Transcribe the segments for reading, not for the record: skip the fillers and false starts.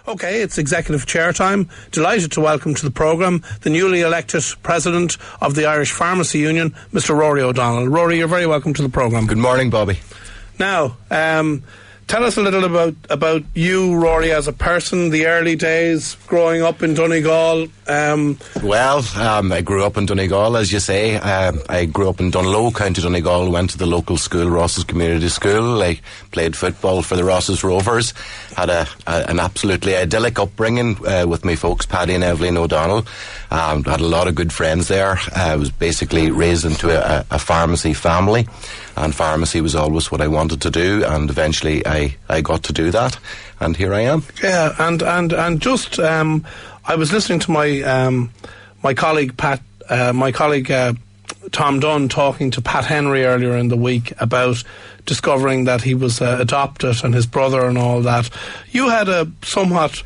Okay, it's Executive Chair time. Delighted to welcome to the programme the newly elected President of the Irish Pharmacy Union, Mr. Rory O'Donnell. Rory, you're very welcome to the programme. Good morning, Bobby. Now, tell us a little about you, Rory, as a person, the early days growing up in Donegal. I grew up in Donegal, as you say. I grew up in Dunlow, County Donegal, went to the local school, Ross's Community School. I played football for the Ross's Rovers, had an absolutely idyllic upbringing with my folks, Paddy and Evelyn O'Donnell. Had a lot of good friends there. I was basically raised into a pharmacy family, and pharmacy was always what I wanted to do, and eventually I got to do that, and here I am. Yeah, and just I was listening to my colleague Tom Dunn talking to Pat Henry earlier in the week about discovering that he was adopted and his brother and all that. You had a somewhat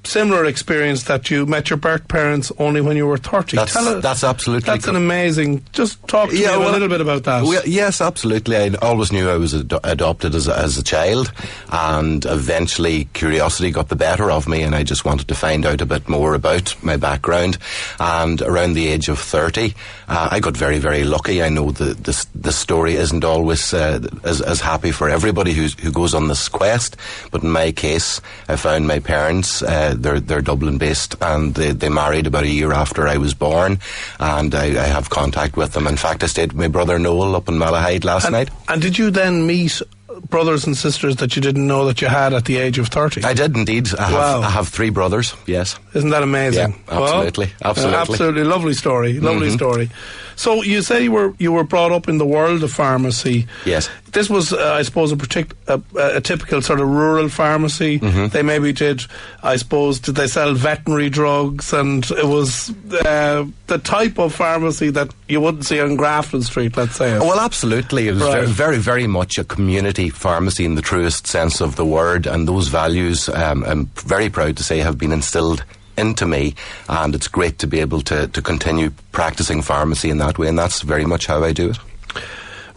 similar experience, that you met your birth parents only when you were 30. That's absolutely... That's an amazing... Just talk to me a little bit about that. Well, yes, absolutely. I always knew I was adopted as a child, and eventually curiosity got the better of me, and I just wanted to find out a bit more about my background. And around the age of 30, I got very, very lucky. I know the story isn't always as happy for everybody who goes on this quest, but in my case, I found my parents... They're Dublin based, and they married about a year after I was born, and I have contact with them. In fact, I stayed with my brother Noel up in Malahide last night. And did you then meet brothers and sisters that you didn't know that you had at the age of 30? I did indeed. I have 3 brothers, yes. Isn't that amazing? Yeah, absolutely. Well, absolutely. Lovely story. Lovely story. So you say you were brought up in the world of pharmacy. Yes. This was, I suppose, a typical sort of rural pharmacy. They maybe did they sell veterinary drugs, and it was the type of pharmacy that you wouldn't see on Grafton Street, let's say. Well, absolutely. It was very, very much a community pharmacy in the truest sense of the word, and those values, I'm very proud to say, have been instilled into me, and it's great to be able to continue practicing pharmacy in that way, and that's very much how I do it.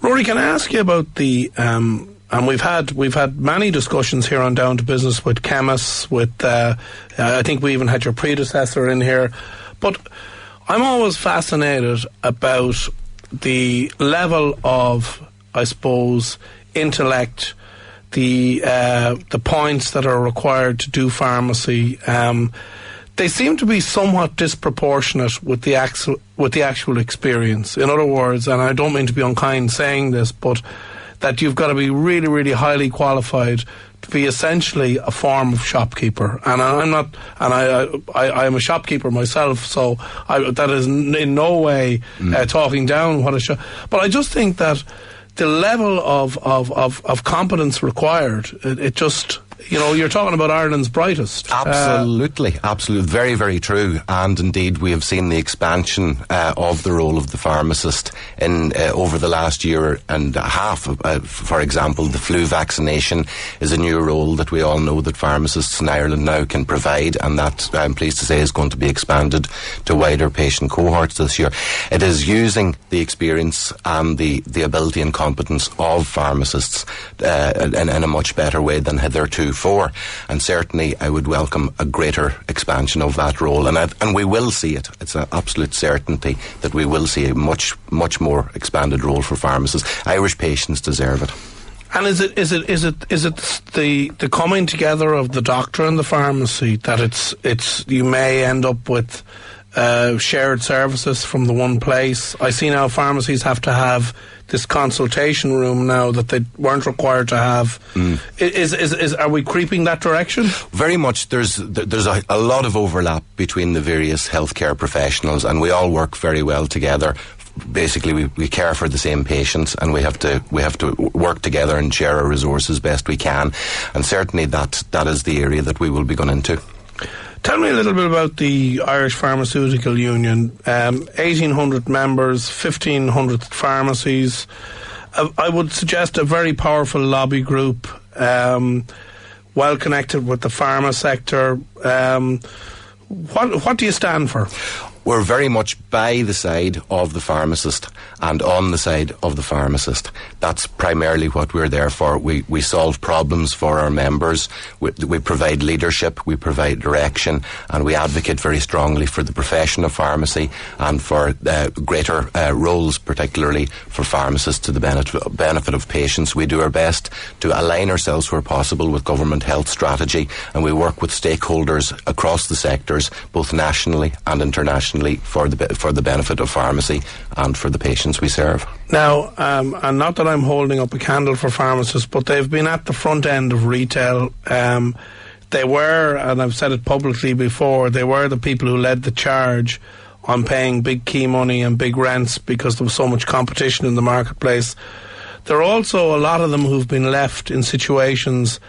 Rory, can I ask you about the and we've had many discussions here on Down to Business with chemists, with I think we even had your predecessor in here, but I'm always fascinated about the level of, I suppose, intellect, the points that are required to do pharmacy. They seem to be somewhat disproportionate with the actual experience. In other words, and I don't mean to be unkind saying this, but that you've got to be really, really highly qualified to be essentially a form of shopkeeper. And I'm not, and I am a shopkeeper myself, so that is in no way talking down what a shop. But I just think that the level of competence required, it just... You know, you're talking about Ireland's brightest. Absolutely. Very, very true. And indeed, we have seen the expansion of the role of the pharmacist in over the last year and a half. For example, the flu vaccination is a new role that we all know that pharmacists in Ireland now can pharmacide, and that, I'm pleased to say, is going to be expanded to wider patient cohorts this year. It is using the experience and the ability and competence of pharmacists in a much better way than hitherto. And certainly I would welcome a greater expansion of that role, and we will see it. It's an absolute certainty that we will see a much more expanded role for pharmacists. Irish patients deserve it. And is it the coming together of the doctor and the pharmacy that it's you may end up with shared services from the one place? I see now pharmacies have to have this consultation room now that they weren't required to have. Are we creeping that direction? Very much. There's a lot of overlap between the various healthcare professionals, and we all work very well together. Basically, we care for the same patients, and we have to work together and share our resources best we can. And certainly that is the area that we will be going into. Tell me a little bit about the Irish Pharmaceutical Union. 1,800 members, 1,500 pharmacies. I would suggest a very powerful lobby group, well connected with the pharma sector. What do you stand for? We're very much by the side of the pharmacist and on the side of the pharmacist. That's primarily what we're there for. We solve problems for our members. We provide leadership, we provide direction, and we advocate very strongly for the profession of pharmacy and for greater roles, particularly for pharmacists, to the benefit of patients. We do our best to align ourselves where possible with government health strategy, and we work with stakeholders across the sectors, both nationally and internationally, for the benefit of pharmacy and for the patients we serve. Now, and not that I'm holding up a candle for pharmacists, but they've been at the front end of retail. They were, and I've said it publicly before, they were the people who led the charge on paying big key money and big rents because there was so much competition in the marketplace. There are also a lot of them who've been left in situations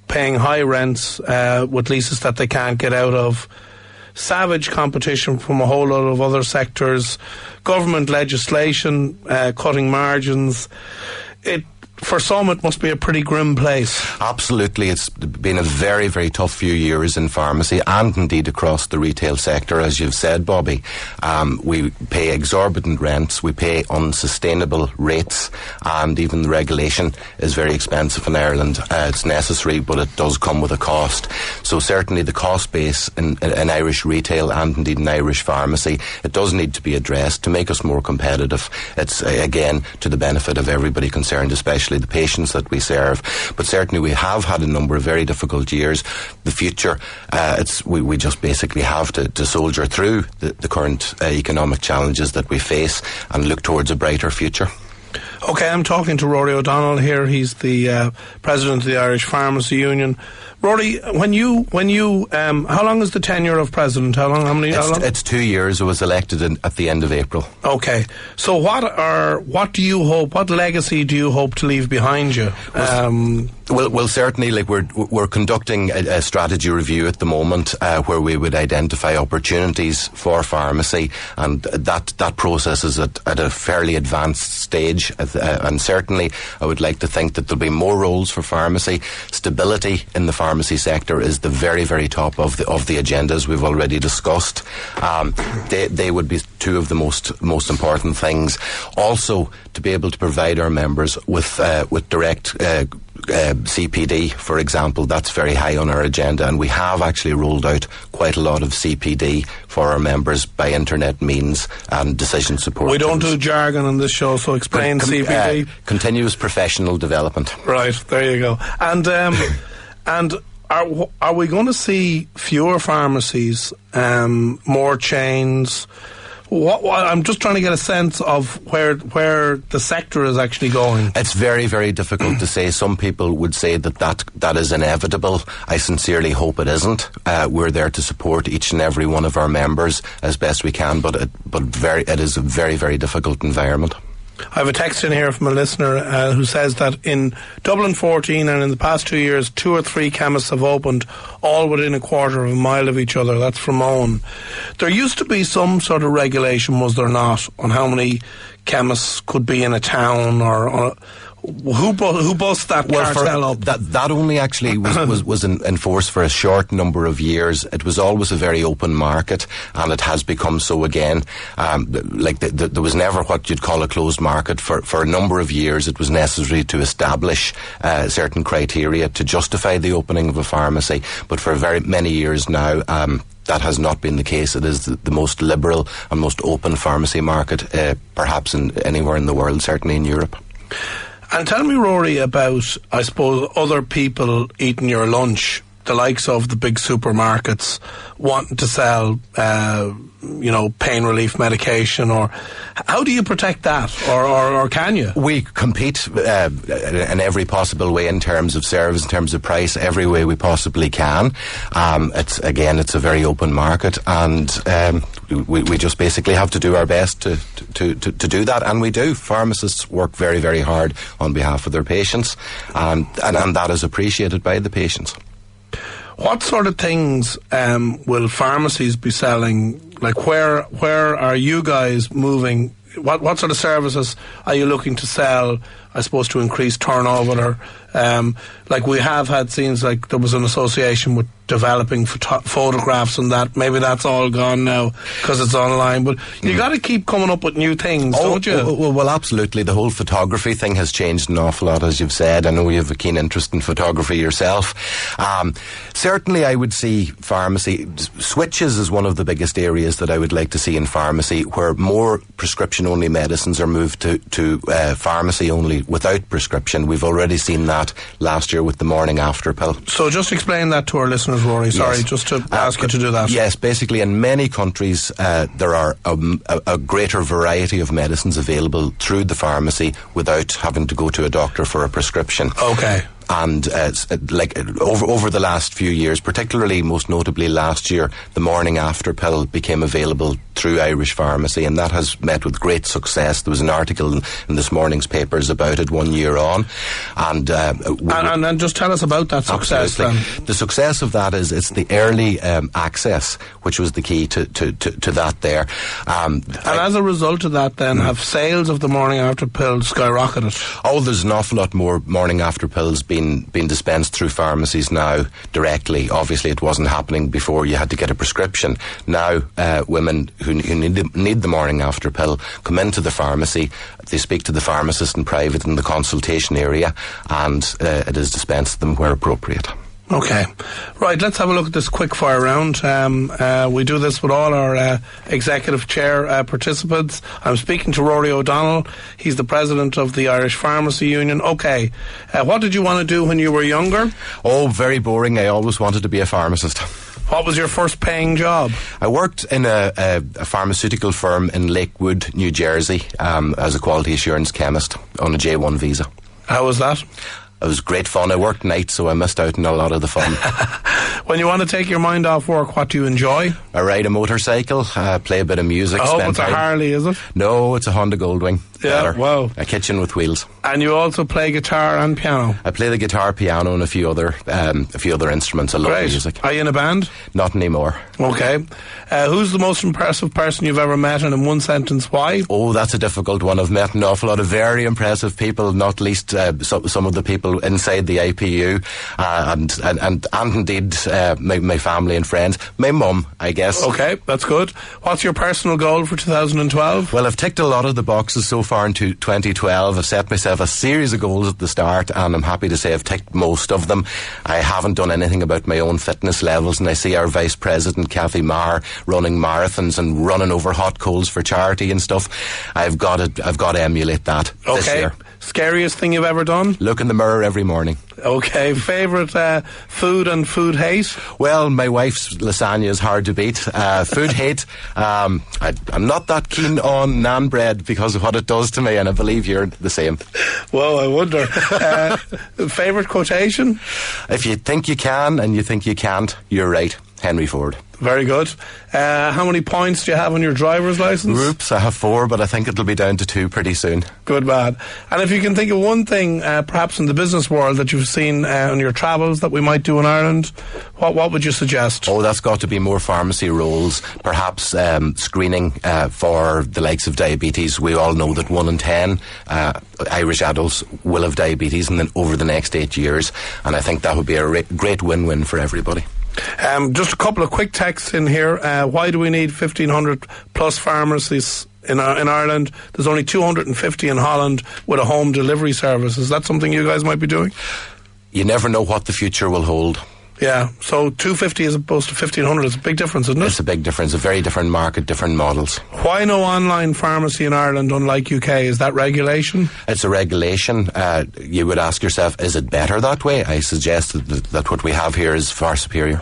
paying high rents with leases that they can't get out of. Savage competition from a whole lot of other sectors, government legislation, cutting margins. For some, it must be a pretty grim place. Absolutely. It's been a very, very tough few years in pharmacy and indeed across the retail sector, as you've said, Bobby. We pay exorbitant rents, we pay unsustainable rates, and even the regulation is very expensive in Ireland. It's necessary, but it does come with a cost. So certainly the cost base in Irish retail and indeed in Irish pharmacy, it does need to be addressed to make us more competitive. It's, again, to the benefit of everybody concerned, especially the patients that we serve. But certainly we have had a number of very difficult years. The future, we just basically have to soldier through the current economic challenges that we face and look towards a brighter future. Okay, I'm talking to Rory O'Donnell here. He's the president of the Irish Pharmacy Union. Rory, when you, how long is the tenure of president? How long? It's 2 years. I was elected at the end of April. Okay, so what do you hope? What legacy do you hope to leave behind you? Well, certainly, we're conducting a strategy review at the moment where we would identify opportunities for pharmacy, and that process is at a fairly advanced stage. And certainly, I would like to think that there'll be more roles for pharmacy. Stability in the pharmacy sector is the very, very top of the agendas we've already discussed. They would be two of the most important things. Also, to be able to provide our members with direct CPD, for example, that's very high on our agenda, and we have actually rolled out quite a lot of CPD for our members by internet means and decision support. We don't do jargon on this show, so explain CPD. Continuous professional development. Right, there you go. And and are we going to see fewer pharmacies, more chains? I'm just trying to get a sense of where the sector is actually going. It's very, very difficult to say. Some people would say that is inevitable. I sincerely hope it isn't. We're there to support each and every one of our members as best we can, but it is a very, very difficult environment. I have a text in here from a listener who says that in Dublin 14 and in the past 2 years, 2 or 3 chemists have opened, all within a quarter of a mile of each other. That's from Owen. There used to be some sort of regulation, was there not, on how many chemists could be in a town, or who bust that cartel up? That only actually was enforced for a short number of years. It was always a very open market, and it has become so again. There was never what you'd call a closed market. For a number of years, it was necessary to establish certain criteria to justify the opening of a pharmacy. But for very many years now, that has not been the case. It is the most liberal and most open pharmacy market, perhaps anywhere in the world, certainly in Europe. And tell me, Rory, about, I suppose, other people eating your lunch, the likes of the big supermarkets wanting to sell, pain relief medication, or how do you protect that, or can you? We compete in every possible way in terms of service, in terms of price, every way we possibly can. It's a very open market, and we just basically have to do our best to do that, and we do. Pharmacists work very, very hard on behalf of their patients, and that is appreciated by the patients. What sort of things will pharmacies be selling? Like, where are you guys moving? What sort of services are you looking to sell? I suppose, to increase turnover, or like we have had scenes like there was an association with developing photographs and that. Maybe that's all gone now because it's online, but you got to keep coming up with new things, don't you? Well, absolutely. The whole photography thing has changed an awful lot, as you've said. I know you have a keen interest in photography yourself. Certainly I would see pharmacy switches is one of the biggest areas that I would like to see in pharmacy, where more prescription only medicines are moved to pharmacy only without prescription. We've already seen that last year with the morning after pill. So just explain that to our listeners, Rory. Sorry, yes. Just to ask you to do that. Yes, basically in many countries there are a greater variety of medicines available through the pharmacy without having to go to a doctor for a prescription. Okay. And like over the last few years, particularly most notably last year, the morning after pill became available through Irish Pharmacy, and that has met with great success. There was an article in this morning's papers about it 1 year on, and just tell us about that success. Then. The success of that is it's the early access, which was the key to that there. And as a result of that, then have sales of the morning after pill skyrocketed? Oh, there's an awful lot more morning after pills being dispensed through pharmacies now directly. Obviously it wasn't happening before. You had to get a prescription. Now women who need the morning after pill come into the pharmacy, they speak to the pharmacist in private in the consultation area, and it is dispensed to them where appropriate. Okay. Right, let's have a look at this quick fire round. We do this with all our executive chair participants. I'm speaking to Rory O'Donnell. He's the president of the Irish Pharmacy Union. Okay. What did you want to do when you were younger? Oh, very boring. I always wanted to be a pharmacist. What was your first paying job? I worked in a pharmaceutical firm in Lakewood, New Jersey, as a quality assurance chemist on a J1 visa. How was that? It was great fun. I worked nights, so I missed out on a lot of the fun. When you want to take your mind off work, what do you enjoy? I ride a motorcycle, play a bit of music. Oh, it's a Harley, is it? No, it's a Honda Goldwing. Yeah, better. wow. A kitchen with wheels. And you also play guitar and piano? I play the guitar, piano, and a few other instruments. I love music. Are you in a band? Not anymore. Okay. Who's the most impressive person you've ever met, and in one sentence, why? Oh, that's a difficult one. I've met an awful lot of very impressive people, not least some of the people inside the IPU, and indeed my family and friends. My mum, I guess. Okay, that's good. What's your personal goal for 2012? Well, I've ticked a lot of the boxes so far into 2012. I've set myself a series of goals at the start, and I'm happy to say I've ticked most of them. I haven't done anything about my own fitness levels, and I see our Vice President, Kathy Marr, running marathons and running over hot coals for charity and stuff. I've got to emulate that this year. Scariest thing you've ever done? Look in the mirror every morning. Okay. Favourite food and food hate? Well, my wife's lasagna is hard to beat. Food hate, I'm not that keen on naan bread because of what it does to me, and I believe you're the same. Well, I wonder. Favourite quotation? If you think you can and you think you can't, you're right. Henry Ford. Very good. How many points do you have on your driver's licence? Oops, I have 4, but I think it'll be down to 2 pretty soon. Good man. And if you can think of one thing, perhaps in the business world, that you've seen on your travels that we might do in Ireland, what would you suggest? Oh, that's got to be more pharmacy roles, perhaps screening for the likes of diabetes. We all know that 1 in 10 Irish adults will have diabetes over the next 8 years, and I think that would be a great win-win for everybody. Just a couple of quick texts in here. Why do we need 1,500 plus pharmacies in Ireland? There's only 250 in Holland with a home delivery service. Is that something you guys might be doing? You never know what the future will hold. Yeah, so 250 as opposed to 1,500 is a big difference, isn't it? It's a big difference, a very different market, different models. Why no online pharmacy in Ireland, unlike UK? Is that regulation? It's a regulation. You would ask yourself, is it better that way? I suggest that what we have here is far superior.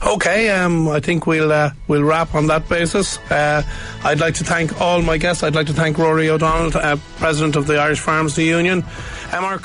Okay, I think we'll wrap on that basis. I'd like to thank all my guests. I'd like to thank Rory O'Donnell, President of the Irish Pharmacy Union. Our